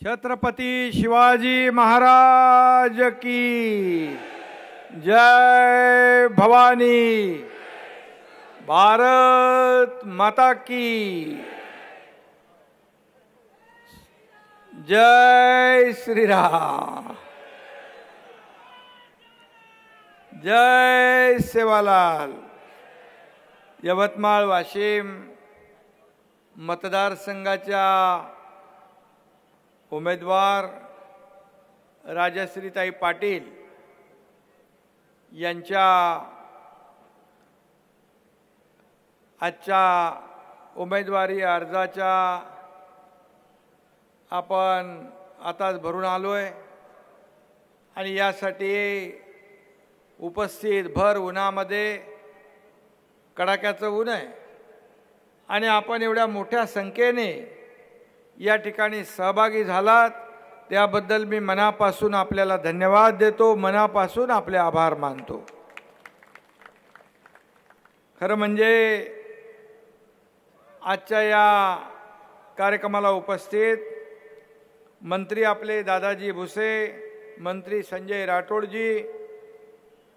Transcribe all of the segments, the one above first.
छत्रपती शिवाजी महाराज की जय। भवानी भारत माता की जय। श्री राम जय। सेवालाल। यवतमाळ वाशिम मतदारसंघाच्या उमेदवार राजश्रीताई पाटील यांच्या आजच्या उमेदवारी अर्जाच्या आपण आताच भरून आलोय आणि यासाठी उपस्थित भर उन्हामध्ये कडाक्याचं ऊन आहे आणि आपण एवढ्या मोठ्या संख्येने या ठिकाणी सहभागी झालात त्याबद्दल मी मनापासून आपल्याला धन्यवाद देतो, मनापासून आपले आभार मानतो। खरं म्हणजे आजच्या या कार्यक्रमाला उपस्थित मंत्री आपले दादाजी भुसे, मंत्री संजय राठोडजी,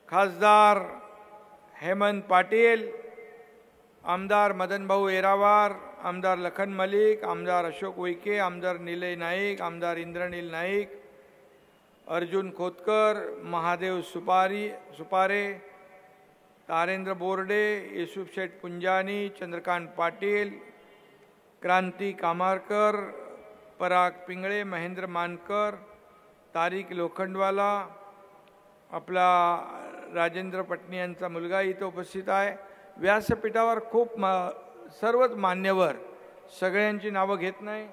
खासदार हेमंत पाटील, आमदार मदनभाऊ येरावार, आमदार लखन मलिक, आमदार अशोक उईके, आमदार निलय नाईक, आमदार इंद्रनील नाईक, अर्जुन खोतकर, महादेव सुपारे, तारेंद्र बोर्डे, युसुफ शेठ पुंजानी, चंद्रकांत पाटील, क्रांती कामारकर, पराग पिंगळे, महेंद्र मानकर, तारिक लोखंडवाला, आपला राजेंद्र पटणी यांचा मुलगा इथं उपस्थित आहे। व्यासपीठावर खूप सर्वच मान्यवर, सगळ्यांची नावं घेत नाही,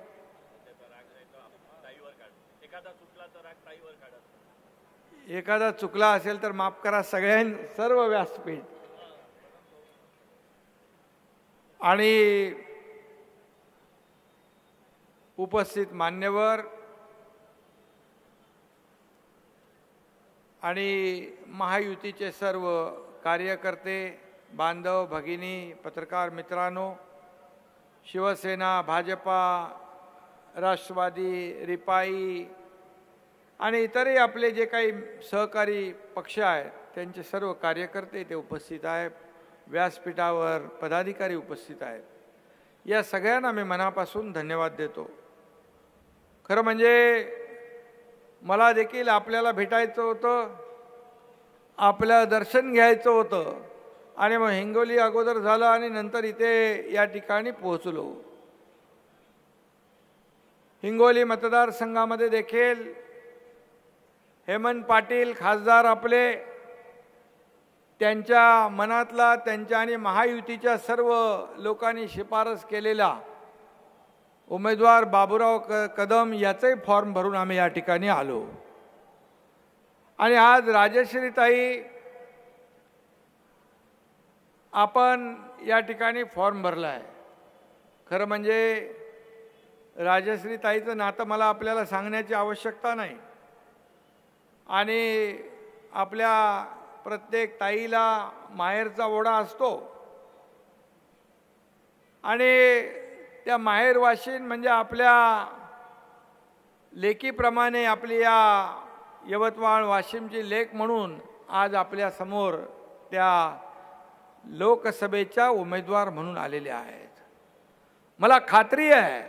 एखादा चुकला असेल तर माफ करा, सर्व व्यासपीठ आणि उपस्थित मान्यवर आणि महायुतीचे सर्व कार्यकर्ते, बांधव, भगिनी, पत्रकार मित्रांनो, शिवसेना, भाजपा, राष्ट्रवादी, रिपाई आणि इतरही आपले जे काही सहकारी पक्ष आहेत त्यांचे सर्व कार्यकर्ते इथे उपस्थित आहेत, व्यासपीठावर पदाधिकारी उपस्थित आहेत, या सगळ्यांना मी मनापासून धन्यवाद देतो। खरं म्हणजे मला देखील आपल्याला भेटायचं होतं, आपलं दर्शन घ्यायचं होतं आणि मग हिंगोली अगोदर झालं आणि नंतर इथे या ठिकाणी पोहोचलो। हिंगोली मतदारसंघामध्ये देखील हेमंत पाटील खासदार आपले, त्यांच्या मनातला, त्यांच्या आणि महायुतीच्या सर्व लोकांनी शिफारस केलेला उमेदवार बाबूराव कदम याचाही फॉर्म भरून आम्ही या ठिकाणी आलो आणि आज राजश्रीताई आपण या ठिकाणी फॉर्म भरला आहे। खरं म्हणजे राजश्रीताईचं नातं मला आपल्याला सांगण्याची आवश्यकता नाही आणि आपल्या प्रत्येक ताईला माहेरचा ओढा असतो आणि त्या माहेरवाशीन म्हणजे आपल्या लेकीप्रमाणे आपली या यवतमाळ वाशिमची लेक म्हणून आज आपल्या समोर त्या लोकसभेच्या उमेदवार म्हणून आलेले आहेत। मला खात्री आहे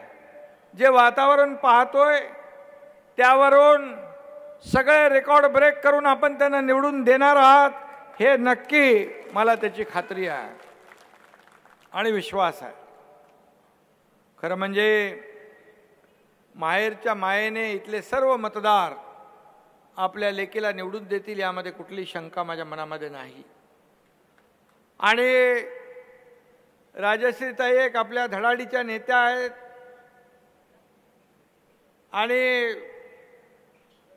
जे वातावरण पाहतोय त्यावरून सगळे रेकॉर्ड ब्रेक करून आपण त्यांना निवडून देणार आहात हे नक्की मला त्याची खात्री आहे आणि विश्वास आहे। खरं म्हणजे माहेरच्या मायेने इथले सर्व मतदार आपल्या लेकीला निवडून देतील यामध्ये कुठली शंका माझ्या मनामध्ये नाही आणि राजश्रीताई एक आपल्या धडाडीच्या नेत्या आहेत आणि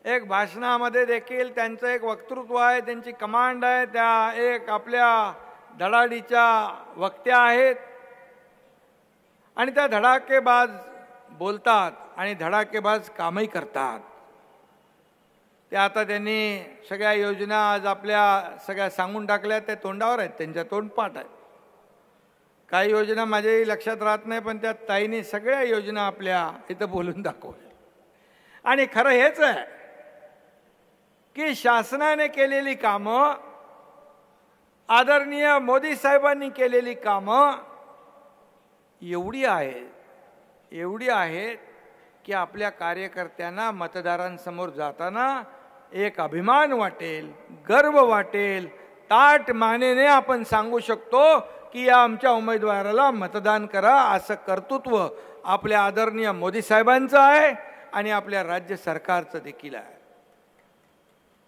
एक भाषणामध्ये देखील त्यांचं एक वक्तृत्व आहे, त्यांची कमांड आहे, त्या एक आपल्या धडाडीच्या वक्त्या आहेत आणि त्या धडाकेबाज बोलतात आणि धडाकेबाज कामही करतात। त्या आता त्यांनी सगळ्या योजना आज आपल्या सगळ्या सांगून टाकल्या, त्या तोंडावर आहेत, त्यांच्या तोंडपाठ आहे। काही योजना माझ्याही लक्षात राहत नाही पण त्या ताईने सगळ्या योजना आपल्या इथं बोलून दाखवल्या आणि खरं हेच आहे की शासनाने केलेली कामं, आदरणीय मोदी साहेबांनी केलेली कामं एवढी आहेत की आपल्या कार्यकर्त्यांना मतदारांसमोर जाताना एक अभिमान वाटेल, गर्व वाटेल, ताठ मानेने आपण सांगू शकतो की या आमच्या उमेदवाराला मतदान करा, असं कर्तृत्व आपल्या आदरणीय मोदी साहेबांचं आहे आणि आपल्या राज्य सरकारचं देखील आहे.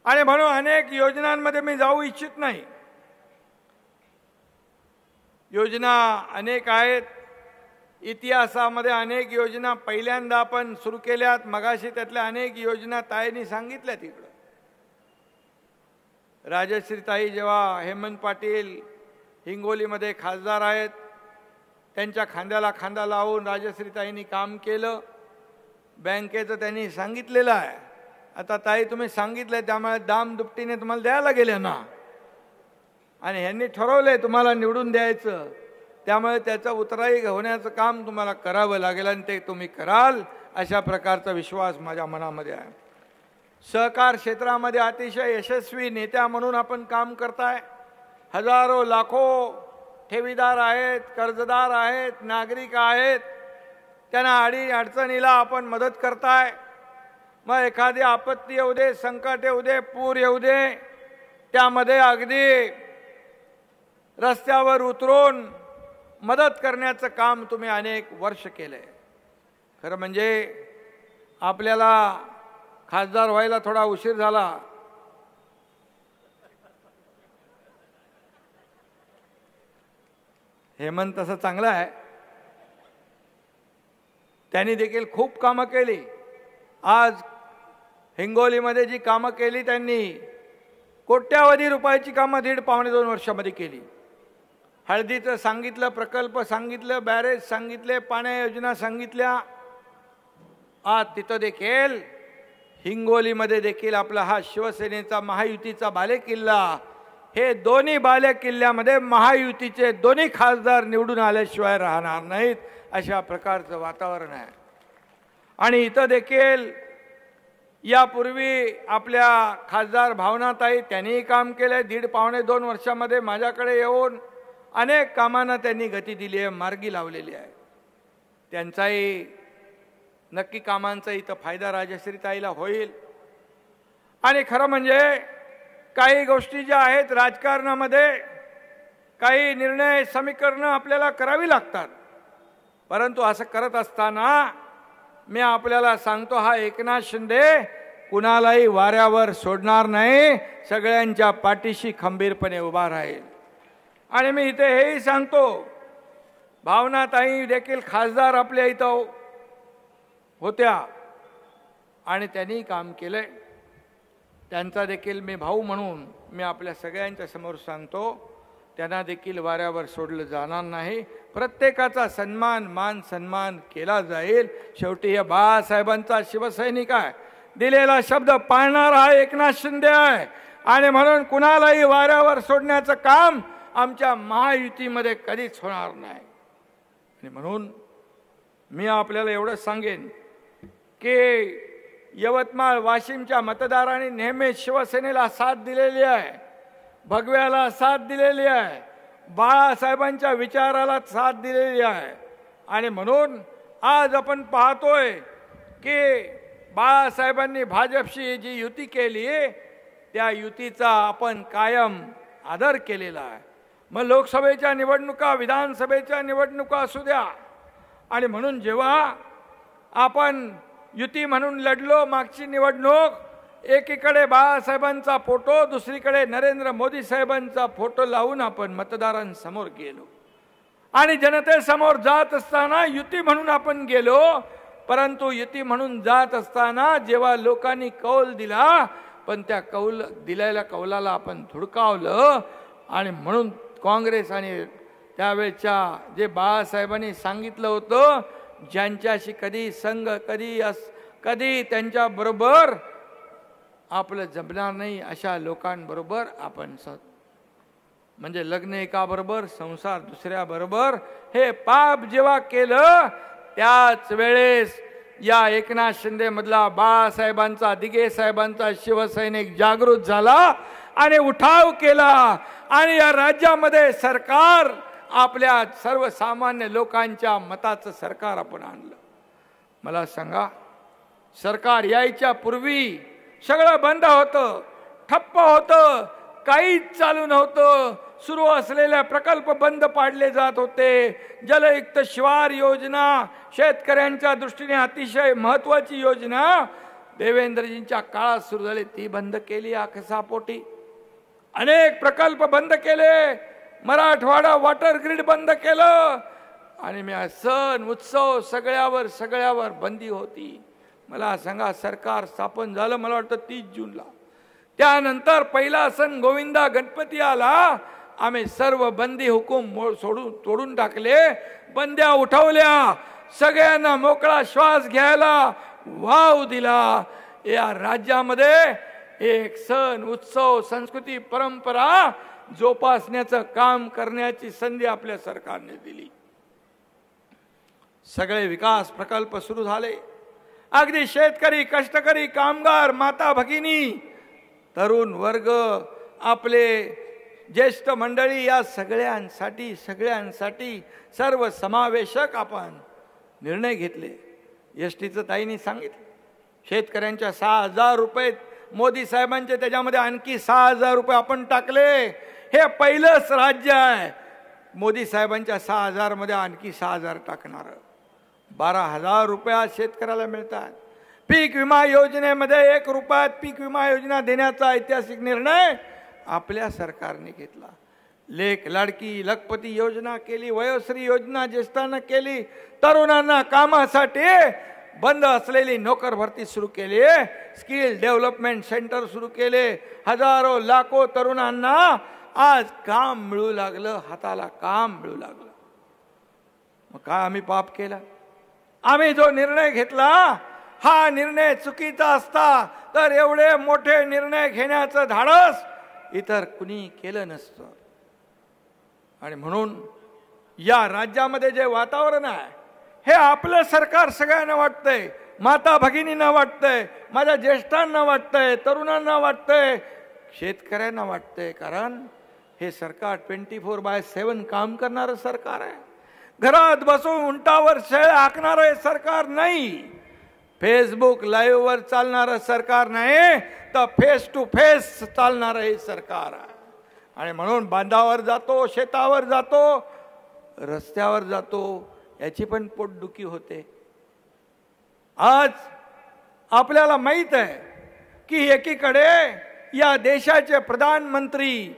आणि म्हणून अनेक योजनांमध्ये मी जाऊ इच्छित नाही. योजना अनेक आहेत, इतिहासामध्ये अनेक योजना पहिल्यांदा आपण सुरू केल्यात. मगाशी त्यातल्या अनेक योजना ताईंनी सांगितल्या. तिकडं राजश्रीताई जेव्हा हेमंत पाटील हिंगोलीमध्ये खासदार आहेत, त्यांच्या खांद्याला खांदा लावून राजश्रीताईंनी काम केलं. बँकेचं त्यांनी सांगितलेलं आहे. आता ताई तुम्ही सांगितलंय त्यामुळे दाम दुपटीने तुम्हाला द्यायला गेले ना, आणि ह्यांनी ठरवलंय तुम्हाला निवडून द्यायचं, त्यामुळे त्याचा उतराई होण्याचं काम तुम्हाला करावं लागेल आणि ते तुम्ही कराल अशा प्रकारचा विश्वास माझ्या मनामध्ये आहे. सहकार क्षेत्रामध्ये अतिशय यशस्वी नेत्या म्हणून आपण काम करताय. हजारो लाखो ठेवीदार आहेत, कर्जदार आहेत, नागरिक आहेत, त्यांना अडचणीला आपण मदत करताय. मग एखादी आपत्ती येऊ दे, संकट येऊ दे, पूर येऊ दे, त्यामध्ये अगदी रस्त्यावर उतरून मदत करण्याचं काम तुम्ही अनेक वर्ष केलंय. खरं म्हणजे आपल्याला खासदार व्हायला थोडा उशीर झाला. हेमंत तसं चांगला आहे, त्यांनी देखील खूप कामं केली. आज हिंगोलीमध्ये जी कामं केली त्यांनी, कोट्यावधी रुपयाची कामं 1.5-2 वर्षामध्ये केली. हळदीचं सांगितलं, प्रकल्प सांगितलं, बॅरेज सांगितले, पाण्या योजना सांगितल्या. आज तिथं देखील हिंगोलीमध्ये देखील आपला हा शिवसेनेचा महायुतीचा बालेकिल्ला, हे दोन्ही बालेकिल्ल्यामध्ये महायुतीचे दोन्ही खासदार निवडून आल्याशिवाय राहणार नाहीत अशा प्रकारचं वातावरण आहे. आणि इथं देखील यापूर्वी आपल्या खासदार भावनाताई त्यांनीही काम केलंय. 1.5-2 वर्षामध्ये माझ्याकडे येऊन अनेक कामांना त्यांनी गती दिली आहे, मार्गी लावलेली आहे. त्यांचाही नक्की कामांचा इथं फायदा राजश्रीताईला होईल. आणि खरं म्हणजे काही गोष्टी ज्या आहेत राजकारणामध्ये, काही निर्णय समीकरणं आपल्याला करावी लागतात. परंतु असं करत असताना मी आपल्याला सांगतो, हा एकनाथ शिंदे कुणालाही वाऱ्यावर सोडणार नाही, सगळ्यांच्या पाठीशी खंबीरपणे उभा राहील. आणि मी इथे हेही सांगतो, भावनाताई देखील खासदार आपल्या इथं होत्या आणि त्यांनी काम केलंय. त्यांचा देखील मी भाऊ म्हणून मी आपल्या सगळ्यांच्या समोर सांगतो, त्यांना देखील वाऱ्यावर सोडलं जाणार नाही. प्रत्येकाचा सन्मान, मान सन्मान केला जाईल. शेवटी या बाळासाहेबांचा शिवसैनिक आहे, दिलेला शब्द पाळणारा एकनाथ शिंदे आहे. आणि म्हणून कुणालाही वाऱ्यावर सोडण्याचं काम आमच्या महायुतीमध्ये कधीच होणार नाही. आणि म्हणून मी आपल्याला एवढं सांगेन की यवतमाळ वाशिमच्या मतदारांनी नेहमी शिवसेनेला साथ दिलेली आहे, भगव्याला साथ दिलेली आहे, बाळासाहेबांच्या विचाराला साथ दिलेली आहे. आणि म्हणून आज आपण पाहतोय की बाळासाहेबांनी भाजपशी जी युती केली, त्या युतीचा आपण कायम आदर केलेला आहे. मग लोकसभेच्या निवडणुका, विधानसभेच्या निवडणुका असू द्या. आणि म्हणून जेव्हा आपण युती म्हणून लढलो मागची निवडणूक, एकीकडे बाळासाहेबांचा फोटो, दुसरीकडे नरेंद्र मोदी साहेबांचा फोटो लावून आपण मतदारांसमोर गेलो. आणि जनतेसमोर जात असताना युती म्हणून आपण गेलो. परंतु युती म्हणून जात असताना जेव्हा लोकांनी कौल दिला, पण त्या दिलेल्या कौलाला आपण धुडकावलं. आणि म्हणून काँग्रेस आणि त्यावेळच्या जे बाळासाहेबांनी सांगितलं होतं, ज्यांच्याशी कधी संघ, कधी त्यांच्याबरोबर आपलं जमणार नाही, अशा लोकांबरोबर आपण म्हणजे लग्न एकाबरोबर, संसार दुसऱ्याबरोबर, हे पाप जेव्हा केलं त्याच वेळेस या एकनाथ शिंदे मधला बाळासाहेबांचा, दिघे साहेबांचा शिवसैनिक जागृत झाला आणि उठाव केला आणि या राज्यामध्ये सरकार आपल्या सर्वसामान्य लोकांच्या मताचं सरकार आपण आणलं. मला सांगा, सरकार यायच्या पूर्वी सगळं बंद होतं, ठप्प होतं, काहीच चालू नव्हतं. सुरू असलेले प्रकल्प बंद पाडले जात होते. जलयुक्त शिवार योजना शेतकऱ्यांच्या दृष्टीने अतिशय महत्त्वाची योजना देवेंद्रजींच्या काळात सुरू झाली, ती बंद केली आकसापोटी. अनेक प्रकल्प बंद केले, मराठवाडा वॉटर ग्रीड बंद केलं आणि मी सण उत्सव सगळ्यावर बंदी होती. मला सांगा, सरकार स्थापन झालं मला वाटतं 30 जूनला. त्यानंतर पहिला सण गोविंदा गणपती आला. आम्ही सर्व बंदी हुकूम तोडून टाकले, बंद्या उठवल्या, सगळ्यांना मोकळा श्वास घ्यायला वाव दिला. या राज्यामध्ये एक सण उत्सव संस्कृती परंपरा जोपासण्याचं काम करण्याची संधी आपल्या सरकारने दिली. सगळे विकास प्रकल्प सुरू झाले. अगदी शेतकरी, कष्टकरी, कामगार, माता भगिनी, तरुण वर्ग, आपले ज्येष्ठ मंडळी, या सगळ्यांसाठी सर्व समावेशक आपण निर्णय घेतले. एसटीचं ताईंनी सांगितलं, शेतकऱ्यांच्या 6,000 रुपये मोदी साहेबांचे, त्याच्यामध्ये आणखी 6,000 रुपये आपण टाकले. हे पहिलंच राज्य आहे मोदी साहेबांच्या 6,000 मध्ये आणखी 6,000 टाकणार. 12,000 रुपये आज शेतकऱ्याला मिळतात. पीक विमा योजनेमध्ये 1 रुपयात पीक विमा योजना देण्याचा ऐतिहासिक निर्णय आपल्या सरकारने घेतला. लेख लाडकी लखपती योजना केली, वयोश्री योजना ज्येष्ठांना केली, तरुणांना कामासाठी बंद असलेली नोकर भरती सुरू केली, स्किल डेव्हलपमेंट सेंटर सुरू केले. हजारो लाखो तरुणांना आज काम मिळू लागलं, हाताला काम मिळू लागलं. मग काय आम्ही पाप केला? आम्ही जो निर्णय घेतला हा निर्णय चुकीचा असता तर एवढे मोठे निर्णय घेण्याचं धाडस इतर कुणी केलं नसतं. आणि म्हणून या राज्यामध्ये जे वातावरण आहे हे आपलं सरकार सगळ्यांना वाटतंय, माता भगिनींना वाटतंय, माझ्या ज्येष्ठांना वाटतंय, तरुणांना वाटतंय, शेतकऱ्यांना वाटतंय. कारण हे सरकार 24/7 काम करणारं सरकार आहे. घरात बसून उंटावर शेळ हाकणारं हे सरकार नाही. फेसबुक लाईव्ह वर चालणारं सरकार नाही, तर फेस टू फेस चालणारं हे सरकार आहे. आणि म्हणून बांधावर जातो, शेतावर जातो, रस्त्यावर जातो, याची पण पोटदुखी होते. आज आपल्याला माहित आहे की एकीकडे या देशाचे प्रधानमंत्री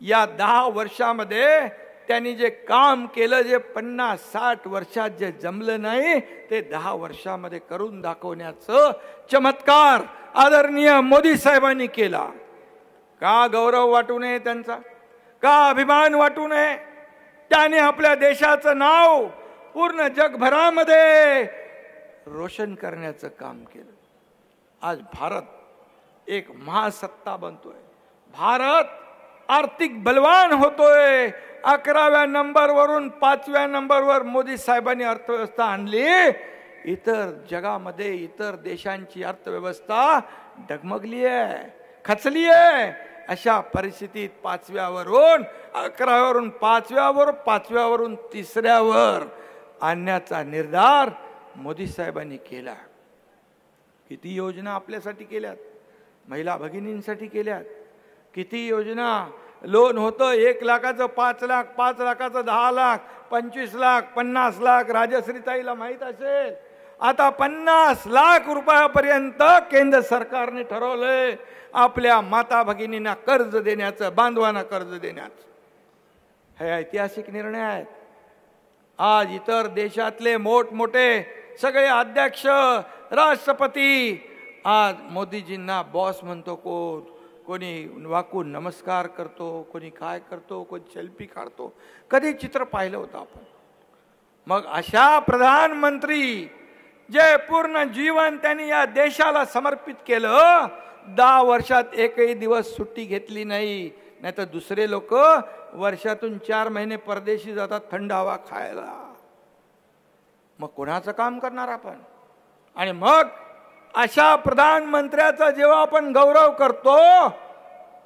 या 10 वर्षामध्ये त्यांनी जे काम केलं, जे 50-60 वर्षात जे जमलं नाही ते 10 वर्षामध्ये करून दाखवण्याचं चमत्कार आदरणीय मोदी साहेबांनी केला. का गौरव वाटू नये त्यांचा? का अभिमान वाटू नये? त्याने आपल्या देशाचं नाव पूर्ण जगभरामध्ये रोशन करण्याचं काम केलं. आज भारत एक महासत्ता बनतोय. भारत आर्थिक बलवान होतोय. 11व्या नंबरवरून 5व्या नंबरवर मोदी साहेबांनी अर्थव्यवस्था आणली. इतर जगामध्ये इतर देशांची अर्थव्यवस्था डगमगली आहे, खचली आहे. अशा परिस्थितीत 5व्यावरून 11व्यावरून 5व्यावर, 5व्यावरून 3ऱ्यावर आणण्याचा निर्धार मोदी साहेबांनी केला. किती योजना आपल्यासाठी केल्यात, महिला भगिनींसाठी केल्यात. किती योजना, लोन होतं 1 लाखाचं 5 लाख, 5 लाखाचं 10 लाख, 25 लाख, 50 लाख. राजश्रीताईला माहीत असेल, आता 50 लाख रुपयापर्यंत केंद्र सरकारने ठरवलंय आपल्या माता भगिनींना कर्ज देण्याचं, बांधवांना कर्ज देण्याचं. हे ऐतिहासिक निर्णय आहेत. आज इतर देशातले मोठमोठे सगळे अध्यक्ष, राष्ट्रपती आज मोदीजींना बॉस म्हणतो, कोणी वाकून नमस्कार करतो, कोणी काय करतो, कोणी सेल्फी काढतो. कधी चित्र पाहिलं होतं आपण? मग अशा प्रधानमंत्री जे पूर्ण जीवन त्यांनी या देशाला समर्पित केलं, 10 वर्षात एकही दिवस सुट्टी घेतली नाही. नाहीतर दुसरे लोक वर्षातून 4 महिने परदेशी जातात थंड हवा खायला. मग कोणाचं काम करणार आपण? आणि मग अशा प्रधानमंत्र्याचा जेव्हा आपण गौरव करतो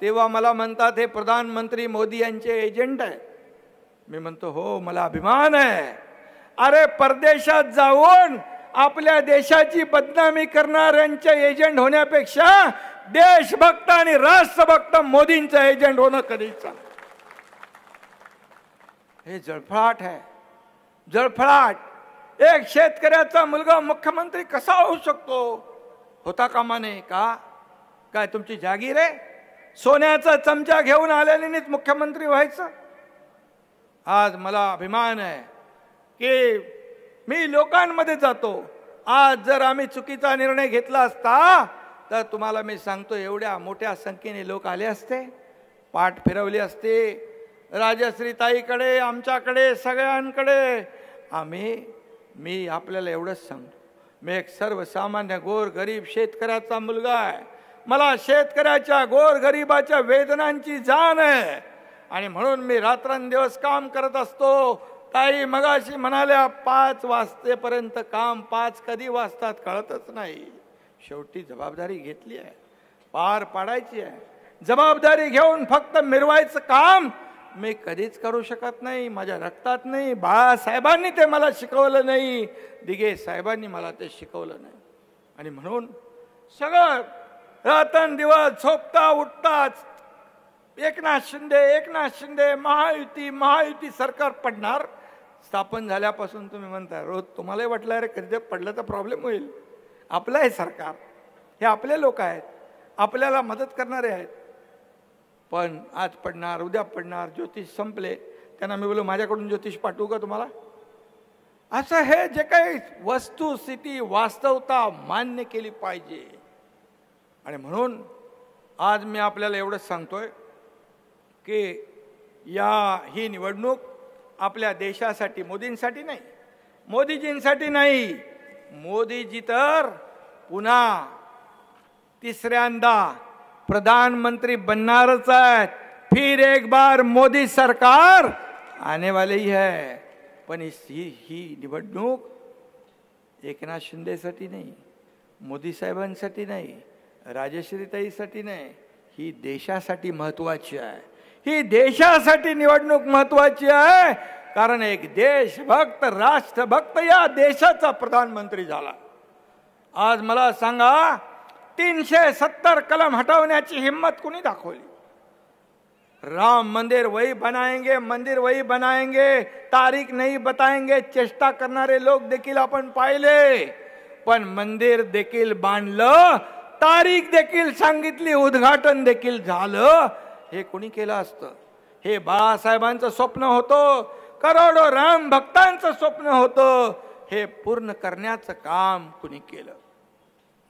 तेव्हा मला म्हणतात हे प्रधानमंत्री मोदी यांचे एजंट आहे. मी म्हणतो हो, मला अभिमान आहे. अरे परदेशात जाऊन आपल्या देशाची बदनामी करणाऱ्यांचे एजंट होण्यापेक्षा देशभक्त आणि राष्ट्रभक्त मोदींचं एजंट होणं कधीच चांगलं. हे जळफळाट आहे, जळफळाट. एक शेतकऱ्याचा मुलगा मुख्यमंत्री कसा होऊ शकतो? होता कामा नये का? काय तुमची जागीर आहे? सोन्याचा चमचा घेऊन आलेलीच मुख्यमंत्री व्हायचं? आज मला अभिमान आहे की मी लोकांमध्ये जातो. आज जर आम्ही चुकीचा निर्णय घेतला असता तर तुम्हाला मी सांगतो एवढ्या मोठ्या संख्येने लोक आले असते, पाठ फिरवली असते राजश्री ताईकडे, आमच्याकडे, सगळ्यांकडे. मी आपल्याला एवढंच सांगतो, मी एक सर्वसामान्य गोर गरीब शेतकऱ्याचा मुलगा आहे. मला शेतकऱ्याच्या गोर गरिबाच्या वेदनांची जाण आहे आणि म्हणून मी रात्रंदिवस काम करत असतो. ताई मगाशी म्हणाल्या 5 वाजतेपर्यंत काम, 5 कधी वाजतात कळतच नाही. शेवटी जबाबदारी घेतली आहे, पार पाडायची आहे. जबाबदारी घेऊन फक्त मिरवायचं काम मी कधीच करू शकत नाही, माझ्या रक्तात नाही. बाळासाहेबांनी ते मला शिकवलं नाही, दिघे साहेबांनी मला ते शिकवलं नाही. आणि म्हणून सगळं रात्रंदिवस झोपता उठताच एकनाथ शिंदे महायुती सरकार पडणार. स्थापन झाल्यापासून तुम्ही म्हणता रोज तुम्हालाही वाटलं अरे कधी पडलं तर प्रॉब्लेम होईल. आपलं आहे सरकार, हे आपले लोक आहेत, आपल्याला मदत करणारे आहेत. पण आज पडणार, उद्या पडणार. ज्योतिष संपले, त्यांना मी बोललो माझ्याकडून ज्योतिष पाठवू का तुम्हाला? असं हे जे काही वस्तुस्थिती वास्तवता मान्य केली पाहिजे. आणि म्हणून आज मी आपल्याला एवढंच सांगतोय की ही निवडणूक आपल्या देशासाठी, मोदींसाठी नाही, मोदीजींसाठी नाही. मोदीजी तर पुन्हा तिसऱ्यांदा प्रधानमंत्री बनणारच आहेत. फिर एक बार मोदी सरकार आने वाली ही है. पण ही निवडणूक एकनाथ शिंदेसाठी नाही, मोदी साहेबांसाठी नाही, राजश्रीताईसाठी नाही, ही देशासाठी महत्वाची आहे. ही देशासाठी निवडणूक महत्वाची आहे. कारण एक देशभक्त, राष्ट्रभक्त या देशाचा प्रधानमंत्री झाला. आज मला सांगा 370 कलम हटवण्याची हिम्मत कुणी दाखवली? राम मंदिर वही बनाएंगे, तारीख नहीं बताएंगे चेष्टा करणारे लोक देखील आपण पाहिले. पण मंदिर देखील बांधलं, तारीख देखील सांगितली, उद्घाटन देखील झालं. हे कोणी केलं असतं? हे बाळासाहेबांचं स्वप्न होतं, करोडो राम भक्तांचं स्वप्न होतं. हे पूर्ण करण्याचं काम कुणी केलं?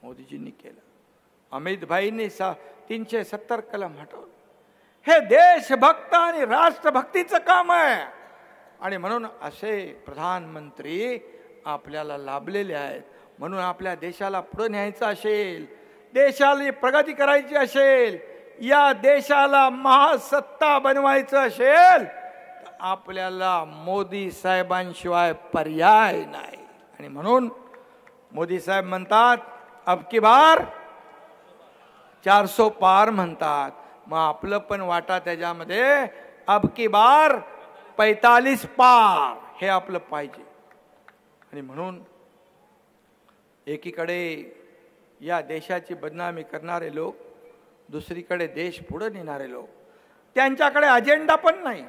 मोदीजींनी केलं. अमित भाईंनी 370 कलम हटवलं. हे देशभक्त आणि राष्ट्रभक्तीचं काम आहे. आणि म्हणून असे प्रधानमंत्री आपल्याला लाभलेले आहेत. म्हणून आपल्या देशाला पुढे न्यायचं असेल, देशाला प्रगती करायची असेल, या देशाला महासत्ता बनवायचं असेल तर आपल्याला मोदी साहेबांशिवाय पर्याय नाही. आणि म्हणून मोदी साहेब म्हणतात अब की बार 400 पार म्हणतात. मग आपलं पण वाटा त्याच्यामध्ये अब की बार 45 पार हे आपलं पाहिजे. आणि म्हणून एकीकडे या देशाची बदनामी करणारे लोक, दुसरीकडे देश पुढे नेणारे लोक, त्यांच्याकडे अजेंडा पण नाही,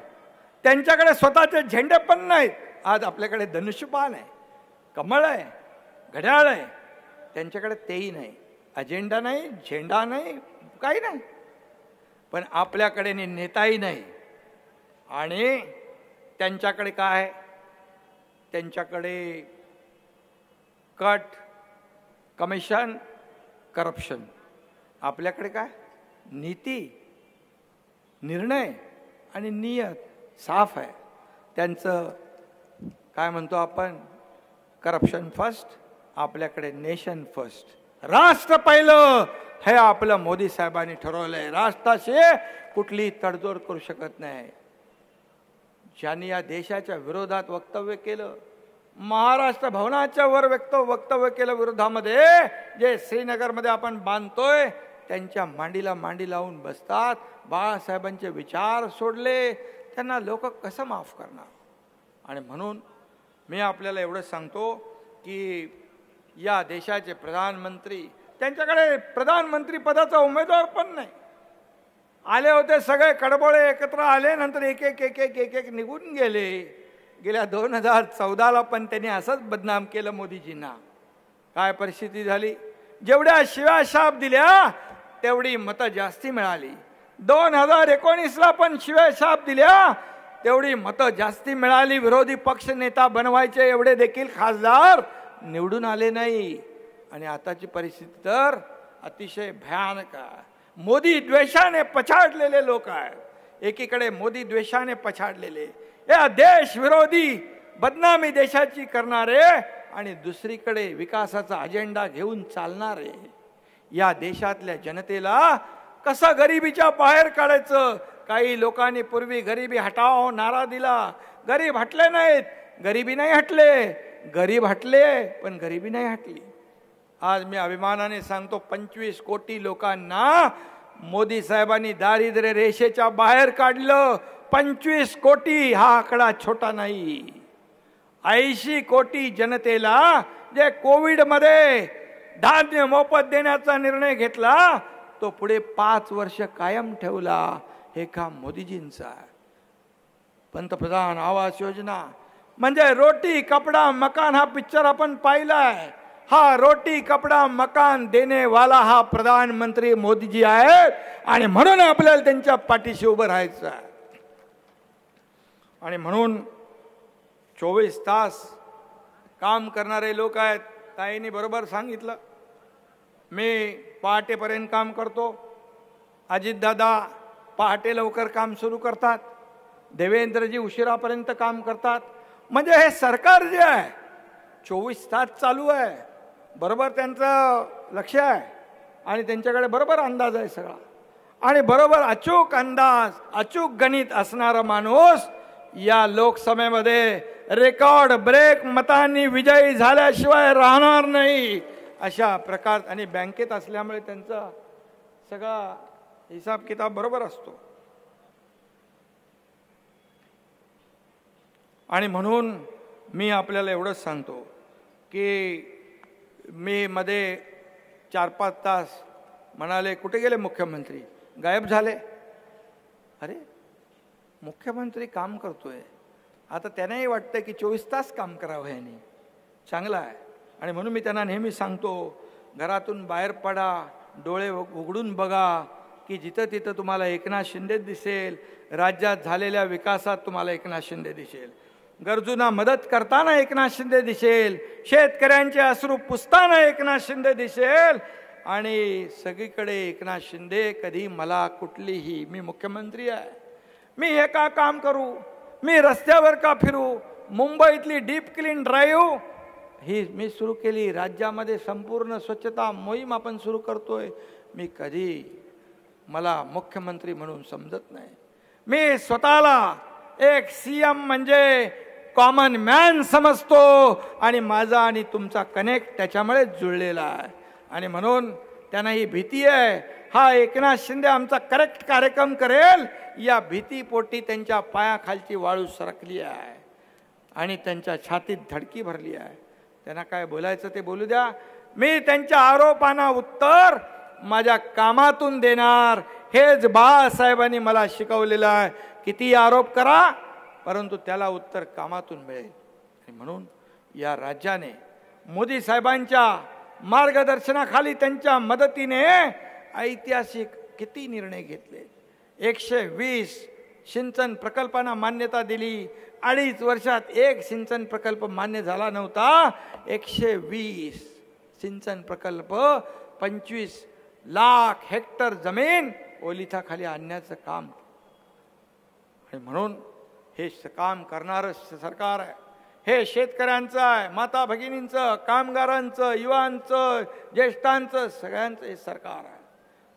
त्यांच्याकडे स्वतःचे झेंडे पण नाहीत. आज आपल्याकडे धनुष्यबाण आहे, कमळ आहे, घड्याळ आहे, त्यांच्याकडे तेही नाही. अजेंडा नाही, झेंडा नाही, काही नाही. पण आपल्याकडे नेताही नाही. आणि त्यांच्याकडे काय? त्यांच्याकडे कट, कमिशन, करप्शन. आपल्याकडे काय? नीती, निर्णय आणि नियत साफ आहे. त्यांचं काय म्हणतो आपण? करप्शन फर्स्ट, आपल्याकडे नेशन फर्स्ट, राष्ट्र पहिलं. हे आपलं मोदी साहेबांनी ठरवलंय. राष्ट्राशी कुठली तडजोड करू शकत नाही. ज्यांनी या देशाच्या विरोधात वक्तव्य केलं महाराष्ट्र भवनाच्या वर वक्तव्य केलं विरोधामध्ये, जे श्रीनगरमध्ये आपण बांधतोय त्यांच्या मांडीला मांडी लावून बसतात, बाळासाहेबांचे विचार सोडले, त्यांना लोक कसं माफ करणार? आणि म्हणून मी आपल्याला एवढं सांगतो की या देशाचे प्रधानमंत्री, त्यांच्याकडे प्रधानमंत्री पदाचा उमेदवार पण नाही. आले होते सगळे कडबोळे एकत्र आले, नंतर एक एक एक एक एक एक निघून गेले. गेल्या 2014ला पण त्यांनी असंच बदनाम केलं मोदीजींना. काय परिस्थिती झाली? जेवढ्या शिव्या शाप दिल्या तेवढी मतं जास्ती मिळाली. 2019ला पण शिव्या शाप दिल्या तेवढी मतं जास्ती मिळाली. विरोधी पक्ष नेता बनवायचे एवढे देखील खासदार निवडून आले नाही. आणि आताची परिस्थिती तर अतिशय भयानक आहे. मोदी द्वेषाने पछाडलेले लोक आहेत. एकीकडे मोदी द्वेषाने पछाडलेले, या देश विरोधी बदनामी देशाची करणारे, आणि दुसरीकडे विकासाचा अजेंडा घेऊन चालणारे. या देशातल्या जनतेला कसं गरिबीच्या बाहेर काढायचं? काही लोकांनी पूर्वी गरिबी हटाओ नारा दिला. गरीब हटले नाहीत, गरिबी नाही हटले. गरीब हटले पण गरिबी नाही हटली. आज मी अभिमानाने सांगतो, 25 कोटी लोकांना मोदी साहेबांनी दारिद्र्य रेषेच्या बाहेर काढलं. 25 कोटी हा आकडा छोटा नाही. 80 कोटी जनतेला जे कोविडमध्ये धान्य मोफत देण्याचा निर्णय घेतला, तो पुढे 5 वर्ष कायम ठेवला. हे काम मोदीजींचं आहे. पंतप्रधान आवास योजना म्हणजे रोटी कपडा मकान हा पिक्चर आपण पाहिलाय. हा रोटी कपडा मकान देने वाला हा प्रधानमंत्री मोदीजी आहेत. आणि म्हणून आपल्याला त्यांच्या पाठीशी उभं राहायचं आहे. आणि म्हणून 24 तास काम करणारे लोक आहेत. ताईंनी बरोबर सांगितलं, मी पहाटेपर्यंत काम करतो. अजितदादा पहाटे लवकर काम सुरू करतात. देवेंद्रजी उशिरापर्यंत काम करतात. म्हणजे हे सरकार जे आहे 24 तास चालू आहे. बरोबर त्यांचं लक्ष आहे आणि त्यांच्याकडे बरोबर अंदाज आहे सगळा. आणि बरोबर अचूक अंदाज, अचूक गणित असणारा माणूस या लोकसभेमध्ये रेकॉर्ड ब्रेक मतांनी विजयी झाल्याशिवाय राहणार नाही. अशा प्रकार, आणि बँकेत असल्यामुळे त्यांचा सगळा हिसाब किताब बरोबर असतो. आणि म्हणून मी आपल्याला एवढंच सांगतो की मी मध्ये 4-5 तास म्हणाले कुठे गेले मुख्यमंत्री, गायब झाले. अरे मुख्यमंत्री काम करतोय, आता त्यांनाही वाटतं की 24 तास काम करावं ह्याने, चांगलं आहे. आणि म्हणून मी त्यांना नेहमी सांगतो, घरातून बाहेर पडा, डोळे उघडून बघा की जिथं तिथं तुम्हाला एकनाथ शिंदे दिसेल. राज्यात झालेल्या विकासात तुम्हाला एकनाथ शिंदे दिसेल. गरजूंना मदत करताना एकनाथ शिंदे दिसेल. शेतकऱ्यांचे अश्रू पुसताना एकनाथ शिंदे दिसेल. आणि सगळीकडे एकनाथ शिंदे. कधी मला कुठलीही, मी मुख्यमंत्री आहे, मी हे का काम करू, मी रस्त्यावर का फिरू, मुंबईतली डीप क्लीन ड्राईव्ह ही मी सुरू केली, राज्यामध्ये संपूर्ण स्वच्छता मोहीम आपण सुरू करतोय, मी कधी मला मुख्यमंत्री म्हणून समजत नाही. मी स्वतःला एक सीएम म्हणजे कॉमन मॅन समजतो. आणि माझा आणि तुमचा कनेक्ट त्याच्यामुळे जुळलेला आहे. आणि म्हणून त्यांना ही भीती आहे, हा एकनाथ शिंदे आमचा करेक्ट कार्यक्रम करेल, या भीतीपोटी त्यांच्या पायाखालची वाळू सरकली आहे आणि त्यांच्या छातीत धडकी भरली आहे. त्यांना काय बोलायचं ते बोलू द्या. मी त्यांच्या आरोपांना उत्तर माझ्या कामातून देणार. हेच बाळासाहेबांनी मला शिकवलेलं आहे. किती आरोप करा, परंतु त्याला उत्तर कामातून मिळेल. आणि म्हणून या राज्याने मोदी साहेबांच्या मार्गदर्शनाखाली, त्यांच्या मदतीने ऐतिहासिक किती निर्णय घेतले. 120 सिंचन प्रकल्पांना मान्यता दिली. 2.5 वर्षात एक सिंचन प्रकल्प मान्य झाला नव्हता. 120 सिंचन प्रकल्प, 25 लाख हेक्टर जमीन ओलिताखाली आणण्याचं काम. आणि म्हणून हे काम करणारं सरकार आहे. हे शेतकऱ्यांचं आहे, माता भगिनींचं, कामगारांचं, युवांचं, ज्येष्ठांचं, सगळ्यांचं हे सरकार आहे.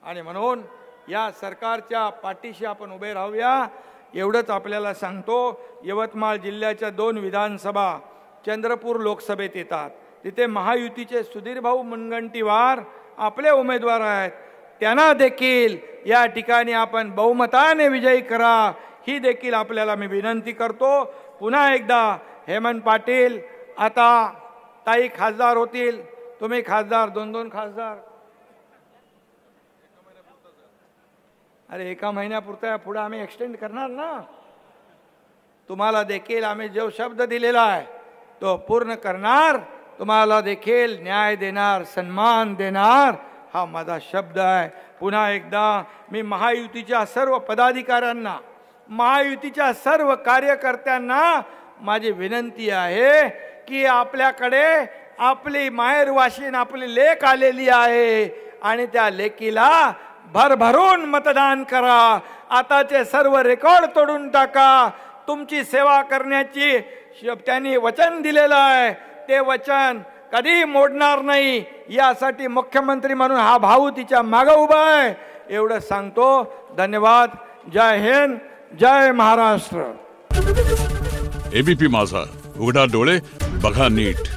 आणि म्हणून या सरकारच्या पाठीशी आपण उभे राहूया. एवढंच आपल्याला सांगतो. यवतमाळ जिल्ह्याच्या 2 विधानसभा चंद्रपूर लोकसभेत येतात, तिथे महायुतीचे सुधीर भाऊ मुनगंटीवार आपले उमेदवार आहेत, त्यांना देखील या ठिकाणी आपण बहुमताने विजयी करा, ही देखील आपल्याला मी विनंती करतो। पुन्हा एकदा हेमंत पाटील आता ताई खासदार होतील, तुम्ही खासदार, 2-2 खासदार, अरे एका महिन्यापुरता पुढे आम्ही एक्सटेंड करणार ना। तुम्हाला देखील आम्ही जो शब्द दिलेला आहे तो पूर्ण करणार, तुम्हाला देखील न्याय देणार, सन्मान देणार, हा माझा शब्द आहे। पुन्हा एकदा मी महायुतीच्या सर्व पदाधिकाऱ्यांना, महायुतीच्या सर्व कार्यकर्त्यांना माझी विनंती आहे की आपल्याकडे आपली माहेरवाशीन आपली लेक आलेली आहे आणि त्या लेकीला भरभरून मतदान करा। आताचे सर्व रेकॉर्ड तोडून टाका। तुमची सेवा करण्याची त्यांनी वचन दिलेलं आहे, ते वचन कधी मोडणार नाही, यासाठी मुख्यमंत्री म्हणून हा भाऊ तिच्या मागे उभा आहे, एवढं सांगतो। धन्यवाद। जय हिंद, जय महाराष्ट्र। एबीपी माझा, उघडा डोळे बघा नीट।